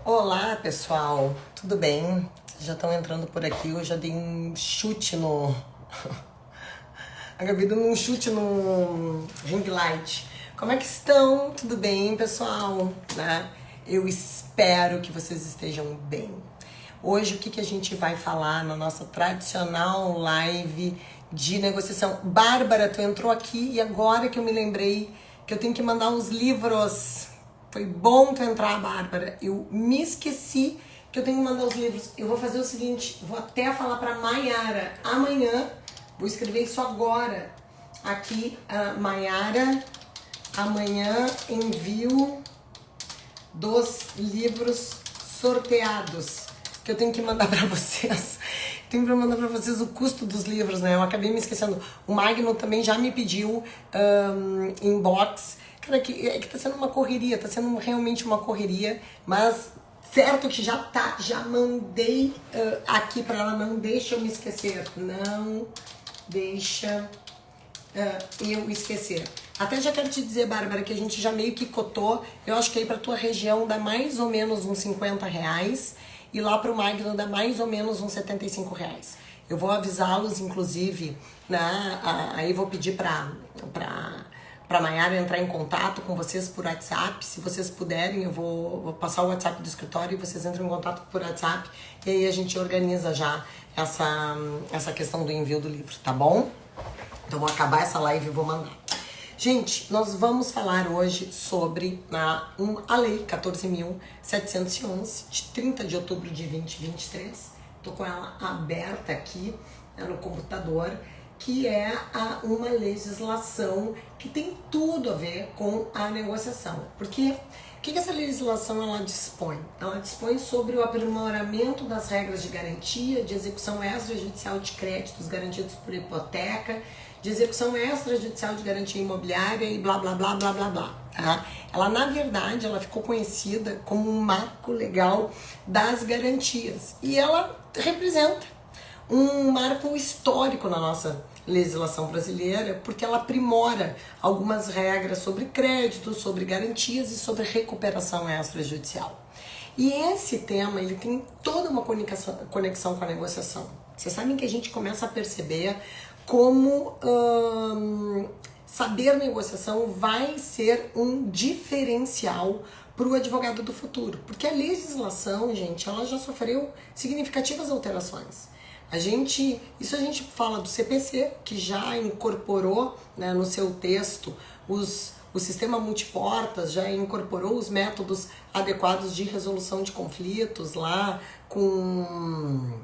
Olá, pessoal, tudo bem? Já estão entrando por aqui, eu já dei um chute no... Acabei dando um chute no ring light. Como é que estão? Tudo bem, pessoal? Né? Eu espero que vocês estejam bem. Hoje, o que a gente vai falar na nossa tradicional live de negociação? Bárbara, tu entrou aqui e agora que eu me lembrei que eu tenho que mandar uns livros. Foi bom tu entrar, Bárbara. Eu me esqueci que eu tenho que mandar os livros. Eu vou fazer o seguinte, vou até falar pra Maiara amanhã, vou escrever isso agora. Aqui, Maiara, amanhã envio dos livros sorteados que eu tenho que mandar pra vocês. Tenho pra mandar pra vocês o custo dos livros, né? Eu acabei me esquecendo. O Magno também já me pediu inbox. Cara, que tá sendo uma correria, tá sendo realmente uma correria, mas certo que já mandei aqui pra ela, não deixa eu me esquecer, não deixa eu esquecer. Até já quero te dizer, Bárbara, que a gente já meio que cotou, eu acho que aí pra tua região dá mais ou menos uns R$50 e lá pro Magno dá mais ou menos uns R$75. Eu vou avisá-los, inclusive, né? Aí vou pedir pra Maiara entrar em contato com vocês por WhatsApp. Se vocês puderem, eu vou passar o WhatsApp do escritório e vocês entram em contato por WhatsApp. E aí a gente organiza já essa questão do envio do livro, tá bom? Então vou acabar essa live e vou mandar. Gente, nós vamos falar hoje sobre a Lei 14.711, de 30 de outubro de 2023. Tô com ela aberta aqui, né, no computador, que é uma legislação que tem tudo a ver com a negociação. Porque o que essa legislação ela dispõe? Ela dispõe sobre o aprimoramento das regras de garantia, de execução extrajudicial de créditos garantidos por hipoteca, de execução extrajudicial de garantia imobiliária e blá, blá, blá, blá, blá, blá. Tá? Ela, na verdade, ela ficou conhecida como um marco legal das garantias. E ela representa um marco histórico na nossa legislação brasileira, porque ela aprimora algumas regras sobre crédito, sobre garantias e sobre recuperação extrajudicial. E esse tema, ele tem toda uma conexão com a negociação. Vocês sabem que a gente começa a perceber como saber negociação vai ser um diferencial para o advogado do futuro. Porque a legislação, gente, ela já sofreu significativas alterações. Isso a gente fala do CPC, que já incorporou, né, no seu texto o sistema multiportas, já incorporou os métodos adequados de resolução de conflitos lá com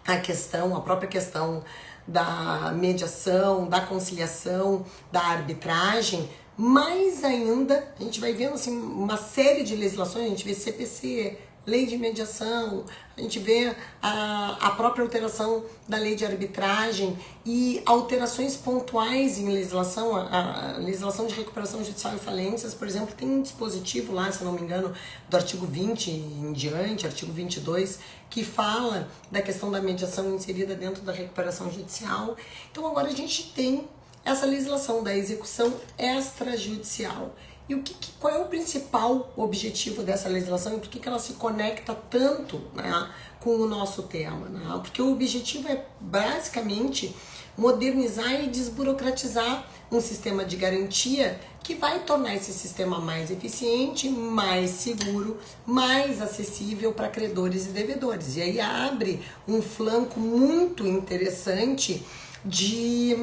a própria questão da mediação, da conciliação, da arbitragem. Mais ainda, a gente vai vendo assim, uma série de legislações, a gente vê CPC, lei de mediação, a gente vê a própria alteração da lei de arbitragem e alterações pontuais em legislação. A legislação de recuperação judicial e falências, por exemplo, tem um dispositivo lá, se não me engano, do artigo 20 em diante, artigo 22, que fala da questão da mediação inserida dentro da recuperação judicial. Então agora a gente tem essa legislação da execução extrajudicial. E qual é o principal objetivo dessa legislação e por que ela se conecta tanto, né, com o nosso tema? Né? Porque o objetivo é basicamente modernizar e desburocratizar um sistema de garantia que vai tornar esse sistema mais eficiente, mais seguro, mais acessível para credores e devedores. E aí abre um flanco muito interessante de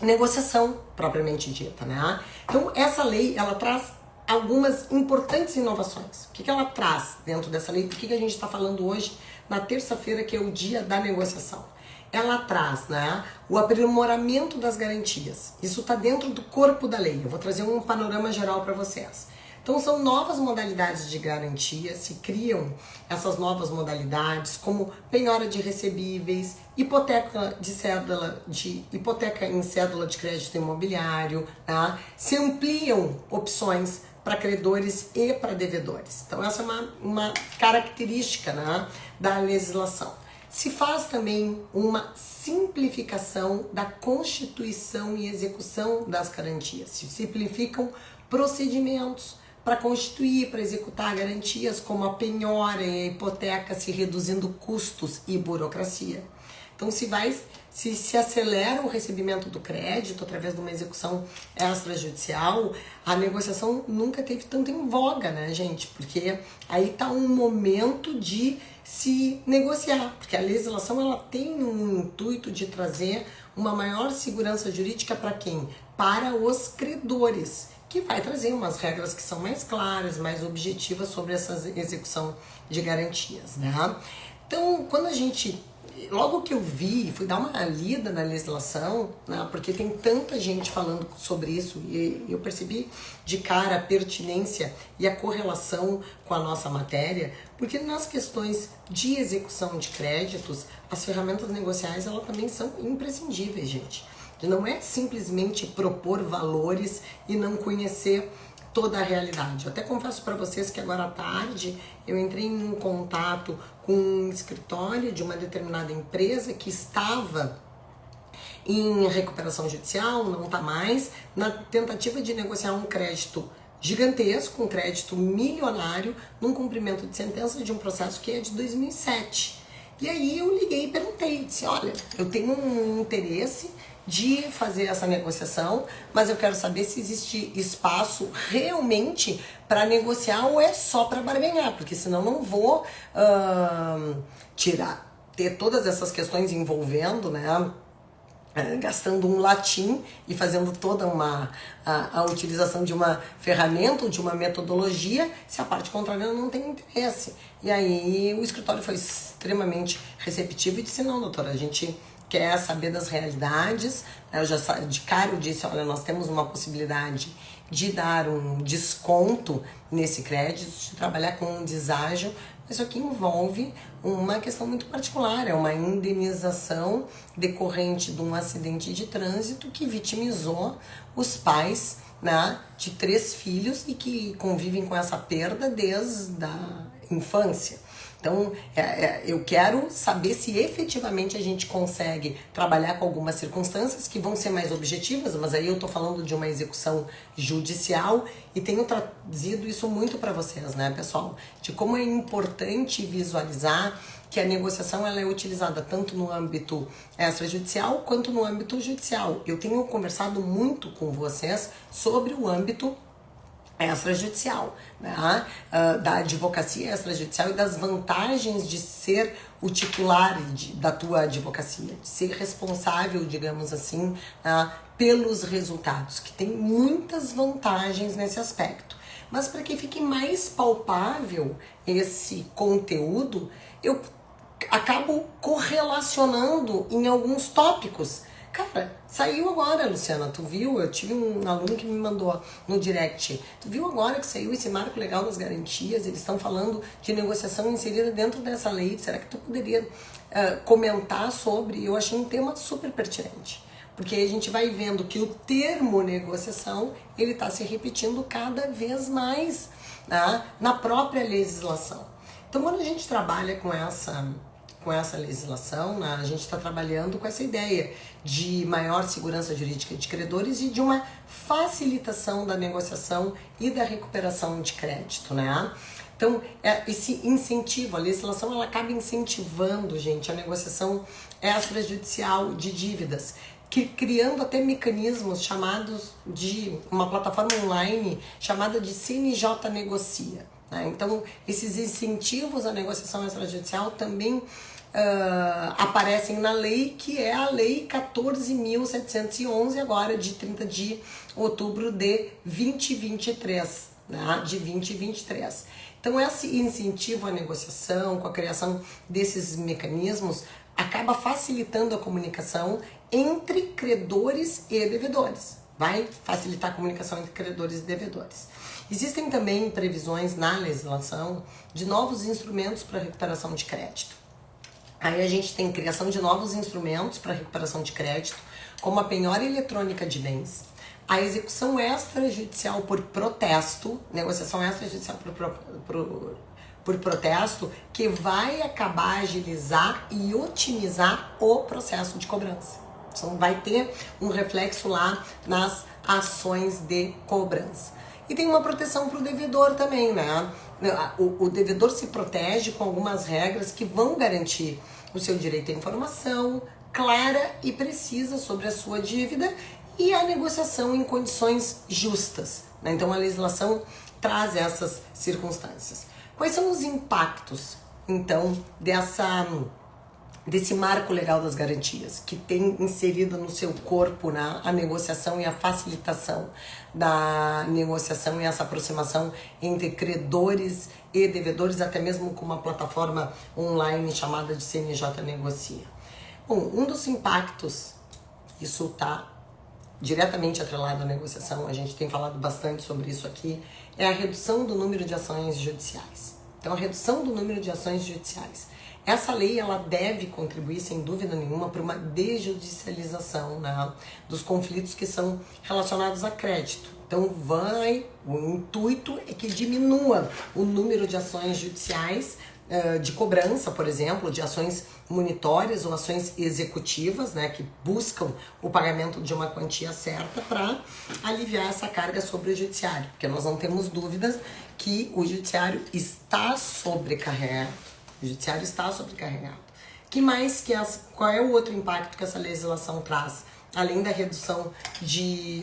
negociação propriamente dita, né? Então essa lei, ela traz algumas importantes inovações. O que ela traz dentro dessa lei? Por que a gente está falando hoje, na terça-feira, que é o dia da negociação? Ela traz, né, o aprimoramento das garantias. Isso está dentro do corpo da lei. Eu vou trazer um panorama geral para vocês. Então são novas modalidades de garantia, se criam essas novas modalidades, como penhora de recebíveis, hipoteca em cédula de crédito imobiliário, tá? Se ampliam opções para credores e para devedores. Então essa é uma característica, né, da legislação. Se faz também uma simplificação da constituição e execução das garantias. Se simplificam procedimentos para constituir, para executar garantias, como a penhora e a hipoteca, se reduzindo custos e burocracia. Então, se acelera o recebimento do crédito através de uma execução extrajudicial, a negociação nunca teve tanto em voga, né, gente? Porque aí está um momento de se negociar, porque a legislação ela tem um intuito de trazer uma maior segurança jurídica para quem? Para os credores, que vai trazer umas regras que são mais claras, mais objetivas sobre essa execução de garantias, né? Então, logo que eu vi, fui dar uma lida na legislação, né, porque tem tanta gente falando sobre isso e eu percebi de cara a pertinência e a correlação com a nossa matéria, porque nas questões de execução de créditos, as ferramentas negociais elas também são imprescindíveis, gente. Não é simplesmente propor valores e não conhecer toda a realidade. Eu até confesso para vocês que agora à tarde eu entrei em contato com um escritório de uma determinada empresa que estava em recuperação judicial, não está mais, na tentativa de negociar um crédito gigantesco, um crédito milionário, num cumprimento de sentença de um processo que é de 2007. E aí eu liguei e perguntei, disse, olha, eu tenho um interesse de fazer essa negociação, mas eu quero saber se existe espaço realmente para negociar ou é só para barganhar, porque senão não vou ter todas essas questões envolvendo, né, gastando um latim e fazendo toda a utilização de uma ferramenta ou de uma metodologia, se a parte contrária não tem interesse. E aí o escritório foi extremamente receptivo e disse, não, doutora, a gente quer saber das realidades. Eu já de cara eu disse, olha, nós temos uma possibilidade de dar um desconto nesse crédito, de trabalhar com um deságio, mas isso aqui envolve uma questão muito particular, é uma indenização decorrente de um acidente de trânsito que vitimizou os pais, né, de 3 filhos e que convivem com essa perda desde a infância. Então, eu quero saber se efetivamente a gente consegue trabalhar com algumas circunstâncias que vão ser mais objetivas, mas aí eu tô falando de uma execução judicial e tenho trazido isso muito para vocês, né, pessoal? De como é importante visualizar que a negociação ela é utilizada tanto no âmbito extrajudicial quanto no âmbito judicial. Eu tenho conversado muito com vocês sobre o âmbito extrajudicial, né? Da advocacia extrajudicial e das vantagens de ser o titular da tua advocacia, de ser responsável, digamos assim, pelos resultados, que tem muitas vantagens nesse aspecto. Mas para que fique mais palpável esse conteúdo, eu acabo correlacionando em alguns tópicos. Cara, saiu agora, Luciana, tu viu? Eu tive um aluno que me mandou no direct. Tu viu agora que saiu esse marco legal das garantias? Eles estão falando de negociação inserida dentro dessa lei. Será que tu poderia comentar sobre? Eu achei um tema super pertinente. Porque a gente vai vendo que o termo negociação, ele está se repetindo cada vez mais, né, na própria legislação. Então, quando a gente trabalha com essa legislação, né, a gente está trabalhando com essa ideia de maior segurança jurídica de credores e de uma facilitação da negociação e da recuperação de crédito, né? Então, esse incentivo, a legislação, ela acaba incentivando, gente, a negociação extrajudicial de dívidas, criando até mecanismos chamados de uma plataforma online chamada de CNJ Negocia. Então, esses incentivos à negociação extrajudicial também aparecem na lei, que é a Lei 14.711, agora de 30 de outubro de 2023, né? De 2023. Então, esse incentivo à negociação, com a criação desses mecanismos, acaba facilitando a comunicação entre credores e devedores. Vai facilitar a comunicação entre credores e devedores. Existem também previsões na legislação de novos instrumentos para recuperação de crédito. Aí a gente tem criação de novos instrumentos para recuperação de crédito, como a penhora eletrônica de bens, a execução extrajudicial por protesto, negociação extrajudicial por protesto que vai acabar agilizar e otimizar o processo de cobrança. Então vai ter um reflexo lá nas ações de cobrança. E tem uma proteção para o devedor também, né? O devedor se protege com algumas regras que vão garantir o seu direito à informação clara e precisa sobre a sua dívida e a negociação em condições justas, né? Então a legislação traz essas circunstâncias. Quais são os impactos, então, desse marco legal das garantias, que tem inserido no seu corpo, né, a negociação e a facilitação da negociação e essa aproximação entre credores e devedores, até mesmo com uma plataforma online chamada de CNJ Negocia? Bom, um dos impactos, isso está diretamente atrelado à negociação, a gente tem falado bastante sobre isso aqui, é a redução do número de ações judiciais. Então, a redução do número de ações judiciais. Essa lei, ela deve contribuir, sem dúvida nenhuma, para uma desjudicialização, né, dos conflitos que são relacionados a crédito. Então, o intuito é que diminua o número de ações judiciais, de cobrança, por exemplo, de ações monitórias ou ações executivas, né, que buscam o pagamento de uma quantia certa para aliviar essa carga sobre o judiciário, porque nós não temos dúvidas que o judiciário está sobrecarregado. O judiciário está sobrecarregado. Qual é o outro impacto que essa legislação traz? Além da redução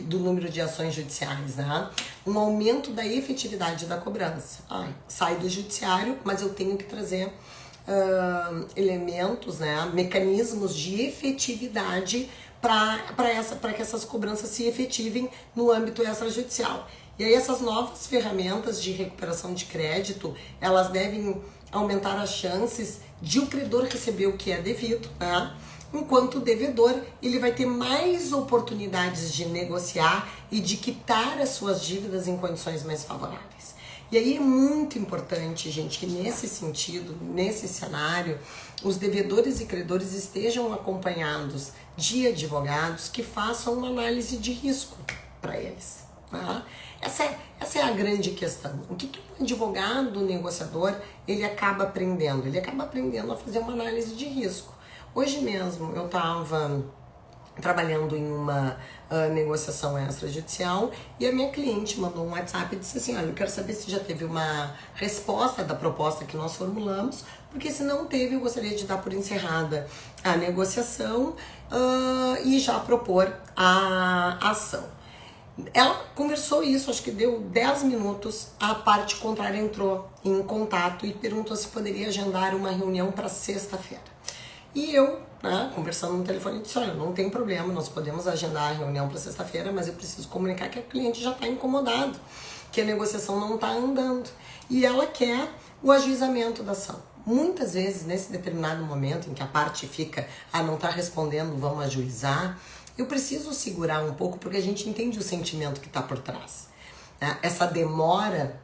do número de ações judiciais, né? Um aumento da efetividade da cobrança. Sai do judiciário, mas eu tenho que trazer elementos, né? Mecanismos de efetividade para que essas cobranças se efetivem no âmbito extrajudicial. E aí essas novas ferramentas de recuperação de crédito, elas devem aumentar as chances de o credor receber o que é devido, né? Enquanto o devedor, ele vai ter mais oportunidades de negociar e de quitar as suas dívidas em condições mais favoráveis. E aí é muito importante, gente, que nesse sentido, nesse cenário, os devedores e credores estejam acompanhados de advogados que façam uma análise de risco para eles, tá? Essa é a grande questão. O que um advogado negociador ele acaba aprendendo? Ele acaba aprendendo a fazer uma análise de risco. Hoje mesmo eu estava trabalhando em uma negociação extrajudicial e a minha cliente mandou um WhatsApp e disse assim: olha, eu quero saber se já teve uma resposta da proposta que nós formulamos, porque se não teve, eu gostaria de dar por encerrada a negociação e já propor a ação. Ela conversou isso, acho que deu 10 minutos, a parte contrária entrou em contato e perguntou se poderia agendar uma reunião para sexta-feira. E eu, né, conversando no telefone, disse: olha, não tem problema, nós podemos agendar a reunião para sexta-feira, mas eu preciso comunicar que o cliente já está incomodado, que a negociação não está andando. E ela quer o ajuizamento da ação. Muitas vezes, nesse determinado momento em que a parte fica, não está respondendo, vamos ajuizar, eu preciso segurar um pouco porque a gente entende o sentimento que está por trás. Essa demora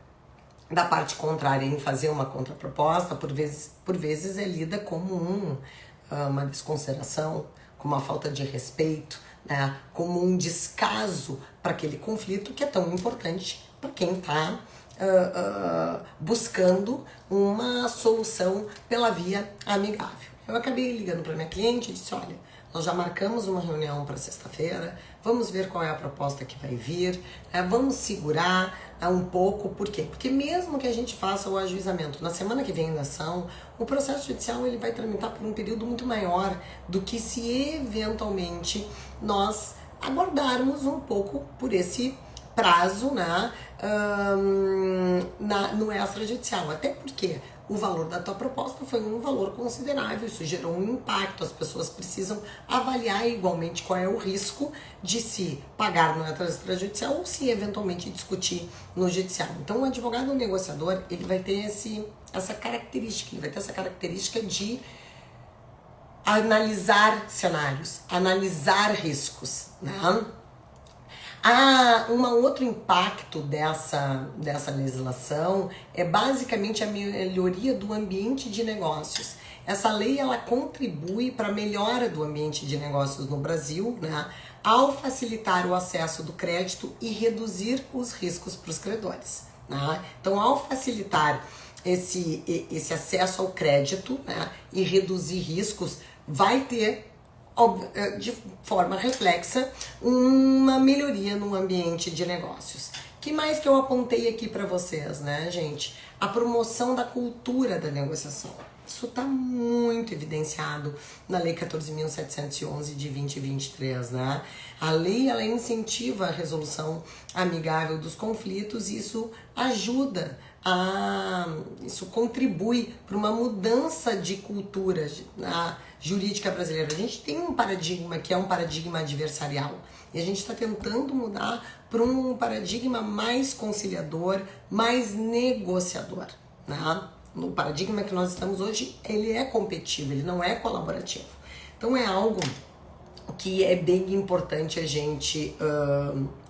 da parte contrária em fazer uma contraproposta, por vezes é lida como uma desconsideração, como uma falta de respeito, né? Como um descaso para aquele conflito que é tão importante para quem está buscando uma solução pela via amigável. Eu acabei ligando para minha cliente e disse: olha, nós já marcamos uma reunião para sexta-feira, vamos ver qual é a proposta que vai vir, vamos segurar um pouco, por quê? Porque mesmo que a gente faça o ajuizamento na semana que vem da ação, o processo judicial ele vai tramitar por um período muito maior do que se eventualmente nós aguardarmos um pouco por esse prazo, né, no extrajudicial. Até porque o valor da tua proposta foi um valor considerável, isso gerou um impacto, as pessoas precisam avaliar igualmente qual é o risco de se pagar no extrajudicial ou se eventualmente discutir no judicial. Então o advogado negociador, ele vai ter essa característica de analisar cenários, analisar riscos, né? Um outro impacto dessa legislação é basicamente a melhoria do ambiente de negócios. Essa lei ela contribui para a melhora do ambiente de negócios no Brasil, né, ao facilitar o acesso do crédito e reduzir os riscos para os credores, né? Então, ao facilitar esse acesso ao crédito, né, e reduzir riscos, vai ter, de forma reflexa, uma melhoria no ambiente de negócios. Que mais que eu apontei aqui para vocês, né, gente? A promoção da cultura da negociação. Isso está muito evidenciado na Lei 14.711 de 2023, né? A lei, ela incentiva a resolução amigável dos conflitos e isso ajuda isso contribui para uma mudança de cultura jurídica brasileira. A gente tem um paradigma que é um paradigma adversarial e a gente está tentando mudar para um paradigma mais conciliador, mais negociador, né? No paradigma que nós estamos hoje, ele é competitivo, ele não é colaborativo. Então é algo que é bem importante a gente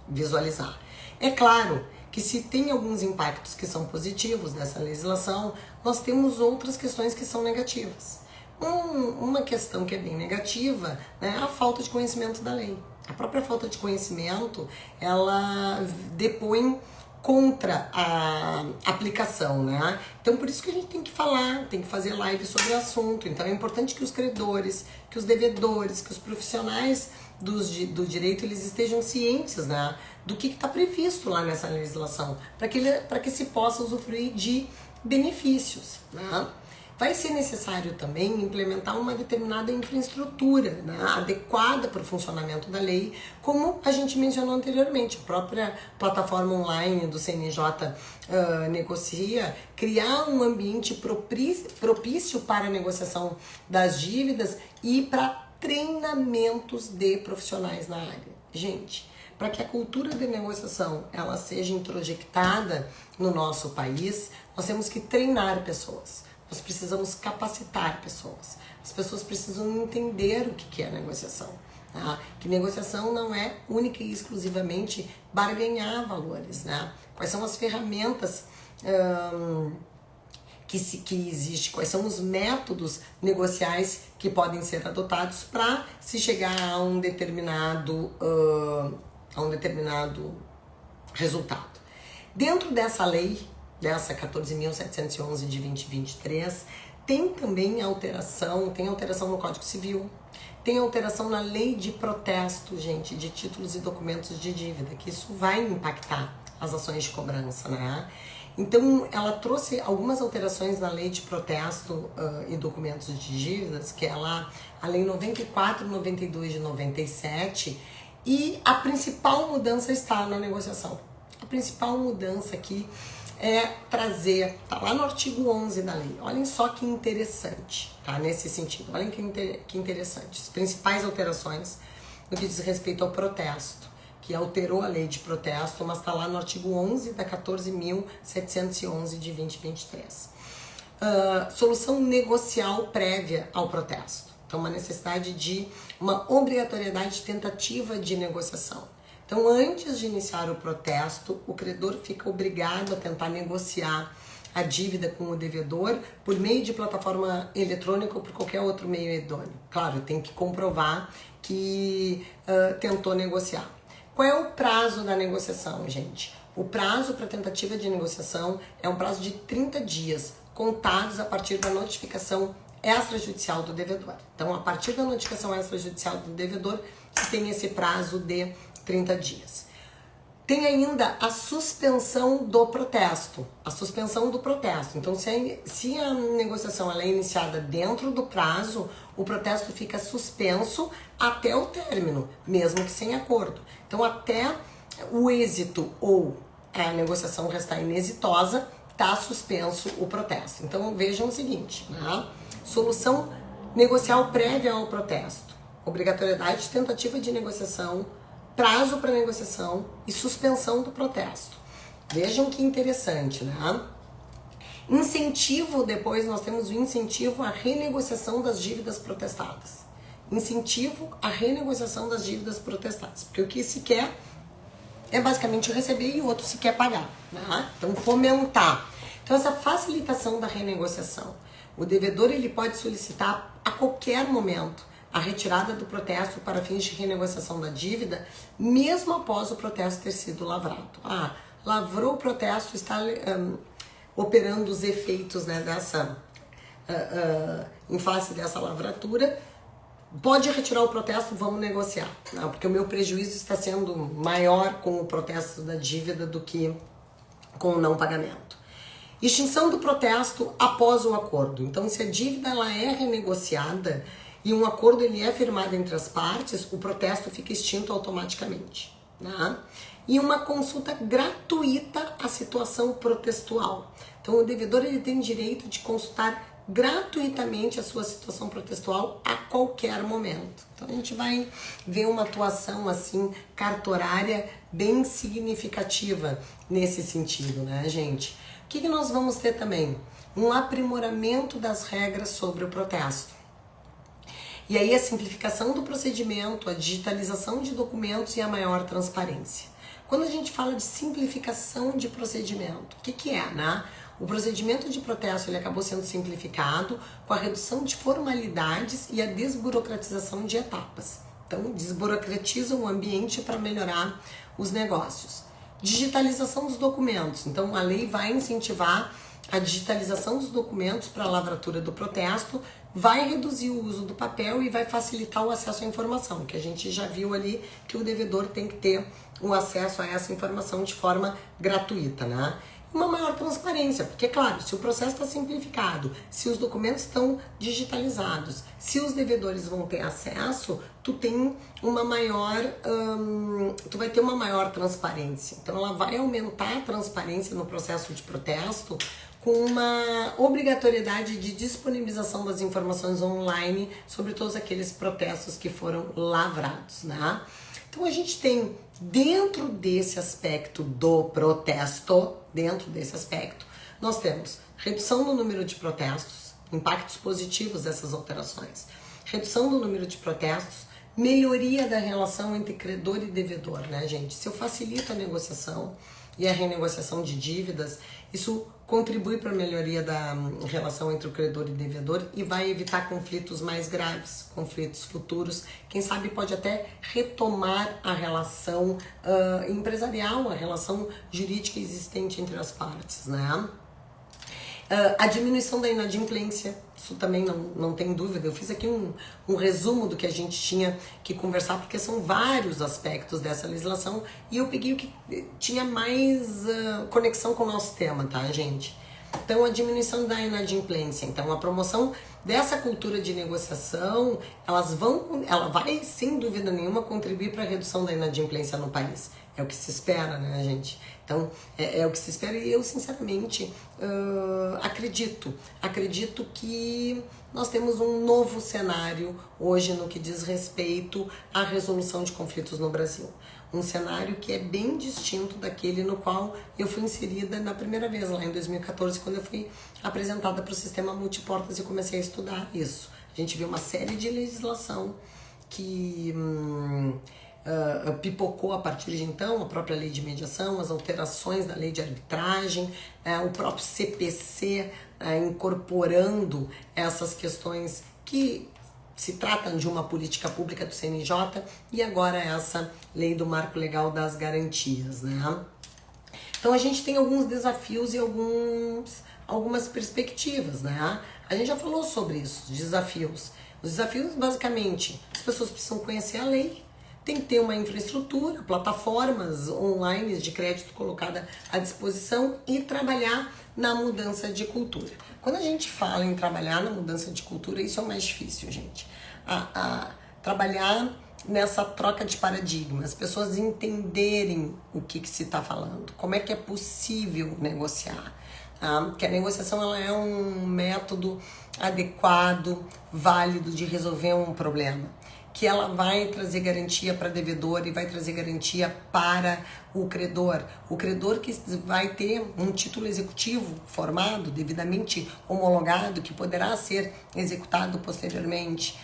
visualizar. É claro que se tem alguns impactos que são positivos dessa legislação, nós temos outras questões que são negativas. Uma questão que é bem negativa, né, é a falta de conhecimento da lei. A própria falta de conhecimento, ela depõe contra a aplicação, né? Então, por isso que a gente tem que falar, tem que fazer live sobre o assunto. Então, é importante que os credores, que os devedores, que os profissionais do direito, eles estejam cientes, né, do que está previsto lá nessa legislação, para que se possa usufruir de benefícios, né? Vai ser necessário também implementar uma determinada infraestrutura, né, adequada para o funcionamento da lei, como a gente mencionou anteriormente. A própria plataforma online do CNJ negocia, criar um ambiente propício para a negociação das dívidas e para treinamentos de profissionais na área. Gente, para que a cultura de negociação ela seja introjectada no nosso país, nós temos que treinar pessoas. Nós precisamos capacitar pessoas. As pessoas precisam entender o que é negociação. Tá? Que negociação não é única e exclusivamente barganhar valores. Né? Quais são as ferramentas que existem? Quais são os métodos negociais que podem ser adotados para se chegar a um determinado resultado? Dentro dessa lei, dessa 14.711 de 2023, tem também alteração no Código Civil, tem alteração na lei de protesto, gente, de títulos e documentos de dívida, que isso vai impactar as ações de cobrança, né? Então, ela trouxe algumas alterações na lei de protesto e documentos de dívidas, que é a lei 94 e 92 de 97, e a principal mudança está na negociação. A principal mudança aqui é trazer, tá lá no artigo 11 da lei, olhem só que interessante, tá, nesse sentido, olhem que interessante, as principais alterações no que diz respeito ao protesto, que alterou a lei de protesto, mas tá lá no artigo 11 da 14.711 de 2023. Solução negocial prévia ao protesto, então uma necessidade de uma obrigatoriedade de tentativa de negociação. Então, antes de iniciar o protesto, o credor fica obrigado a tentar negociar a dívida com o devedor por meio de plataforma eletrônica ou por qualquer outro meio idôneo. Claro, tem que comprovar que tentou negociar. Qual é o prazo da negociação, gente? O prazo para tentativa de negociação é um prazo de 30 dias, contados a partir da notificação extrajudicial do devedor. Então, a partir da notificação extrajudicial do devedor, tem esse prazo de 30 dias. Tem ainda a suspensão do protesto. A suspensão do protesto. Então, se a negociação ela é iniciada dentro do prazo, o protesto fica suspenso até o término, mesmo que sem acordo. Então, até o êxito ou a negociação restar inexitosa, está suspenso o protesto. Então, vejam o seguinte, né? Solução negocial prévia ao protesto. Obrigatoriedade de tentativa de negociação, prazo para negociação e suspensão do protesto. Vejam que interessante, né? Incentivo, depois nós temos o incentivo à renegociação das dívidas protestadas. Incentivo à renegociação das dívidas protestadas. Porque o que se quer é basicamente receber e o outro se quer pagar, né? Então, fomentar. Então, essa facilitação da renegociação. O devedor ele pode solicitar a qualquer momento a retirada do protesto para fins de renegociação da dívida, mesmo após o protesto ter sido lavrado. Lavrou o protesto, está operando os efeitos, né, dessa em face dessa lavratura. Pode retirar o protesto, vamos negociar. Não, porque o meu prejuízo está sendo maior com o protesto da dívida do que com o não pagamento. Extinção do protesto após o acordo. Então, se a dívida ela é renegociada e um acordo ele é firmado entre as partes, o protesto fica extinto automaticamente. Né? E uma consulta gratuita à situação protestual. Então, o devedor ele tem direito de consultar gratuitamente a sua situação protestual a qualquer momento. Então a gente vai ver uma atuação assim cartorária bem significativa nesse sentido, né, gente? O que nós vamos ter também? Um aprimoramento das regras sobre o protesto. E aí a simplificação do procedimento, a digitalização de documentos e a maior transparência. Quando a gente fala de simplificação de procedimento, o que é, né? O procedimento de protesto ele acabou sendo simplificado com a redução de formalidades e a desburocratização de etapas. Então, desburocratiza o ambiente para melhorar os negócios. Digitalização dos documentos. Então, a lei vai incentivar a digitalização dos documentos para a lavratura do protesto, vai reduzir o uso do papel e vai facilitar o acesso à informação, que a gente já viu ali que o devedor tem que ter o acesso a essa informação de forma gratuita, né? Uma maior transparência, porque, claro, se o processo está simplificado, se os documentos estão digitalizados, se os devedores vão ter acesso, tu vai ter uma maior transparência. Então, ela vai aumentar a transparência no processo de protesto com uma obrigatoriedade de disponibilização das informações online sobre todos aqueles protestos que foram lavrados, né? Então a gente tem dentro desse aspecto do protesto, nós temos redução no número de protestos, impactos positivos dessas alterações, redução do número de protestos, melhoria da relação entre credor e devedor, né, gente? Se eu facilito a negociação e a renegociação de dívidas, isso contribui para a melhoria da relação entre o credor e o devedor e vai evitar conflitos mais graves, conflitos futuros. Quem sabe pode até retomar a relação empresarial, a relação jurídica existente entre as partes, né? A diminuição da inadimplência, isso também não tem dúvida. Eu fiz aqui um resumo do que a gente tinha que conversar, porque são vários aspectos dessa legislação e eu peguei o que tinha mais conexão com o nosso tema, tá, gente? Então, a diminuição da inadimplência, então a promoção dessa cultura de negociação, ela vai, sem dúvida nenhuma, contribuir para a redução da inadimplência no país. É o que se espera, né, gente? Então, é o que se espera e eu, sinceramente, acredito que nós temos um novo cenário hoje no que diz respeito à resolução de conflitos no Brasil. Um cenário que é bem distinto daquele no qual eu fui inserida na primeira vez, lá em 2014, quando eu fui apresentada para o sistema multiportas e comecei a estudar isso. A gente viu uma série de legislação que pipocou a partir de então, a própria lei de mediação, as alterações da lei de arbitragem, o próprio CPC incorporando essas questões que se tratam de uma política pública do CNJ e agora essa lei do marco legal das garantias, né? Então a gente tem alguns desafios e algumas perspectivas, né? A gente já falou sobre isso, desafios. Os desafios, basicamente, as pessoas precisam conhecer a lei, tem que ter uma infraestrutura, plataformas online de crédito colocada à disposição e trabalhar na mudança de cultura. Quando a gente fala em trabalhar na mudança de cultura, isso é o mais difícil, gente. Trabalhar nessa troca de paradigma, as pessoas entenderem o que se está falando, como é que é possível negociar. Que a negociação ela é um método adequado, válido de resolver um problema, que ela vai trazer garantia para devedor e vai trazer garantia para o credor que vai ter um título executivo formado, devidamente homologado, que poderá ser executado posteriormente,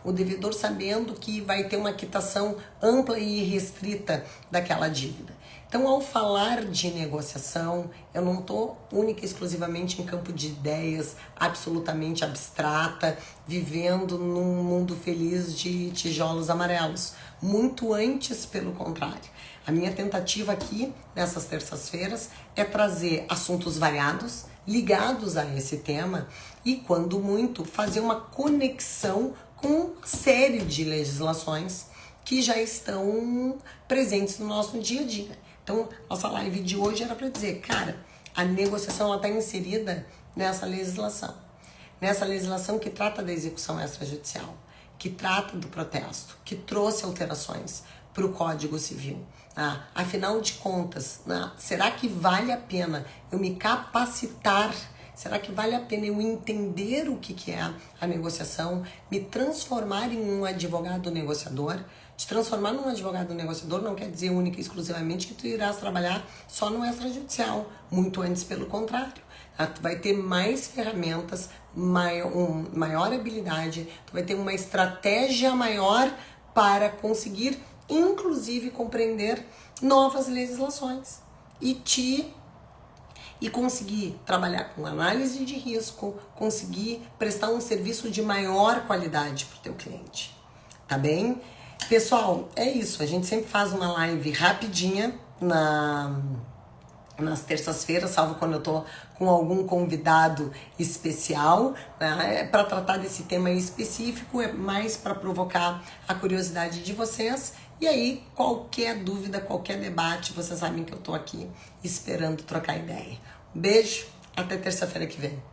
o devedor sabendo que vai ter uma quitação ampla e restrita daquela dívida. Então, ao falar de negociação, eu não estou única e exclusivamente em campo de ideias absolutamente abstrata, vivendo num mundo feliz de tijolos amarelos. Muito antes, pelo contrário. A minha tentativa aqui, nessas terças-feiras, é trazer assuntos variados, ligados a esse tema e, quando muito, fazer uma conexão com uma série de legislações que já estão presentes no nosso dia a dia. Então, nossa live de hoje era para dizer, cara, a negociação está inserida nessa legislação que trata da execução extrajudicial, que trata do protesto, que trouxe alterações para o Código Civil. Afinal de contas, será que vale a pena eu me capacitar? Será que vale a pena eu entender o que é a negociação, me transformar em um advogado negociador? Te transformar num advogado negociador não quer dizer única e exclusivamente que tu irás trabalhar só no extrajudicial, muito antes pelo contrário. Tu vai ter mais ferramentas, maior habilidade, tu vai ter uma estratégia maior para conseguir, inclusive, compreender novas legislações e conseguir trabalhar com análise de risco, conseguir prestar um serviço de maior qualidade para o teu cliente, tá bem? Pessoal, é isso, a gente sempre faz uma live rapidinha nas terças-feiras, salvo quando eu tô com algum convidado especial, né? Para tratar desse tema específico, é mais para provocar a curiosidade de vocês. E aí, qualquer dúvida, qualquer debate, vocês sabem que eu tô aqui esperando trocar ideia. Beijo, até terça-feira que vem.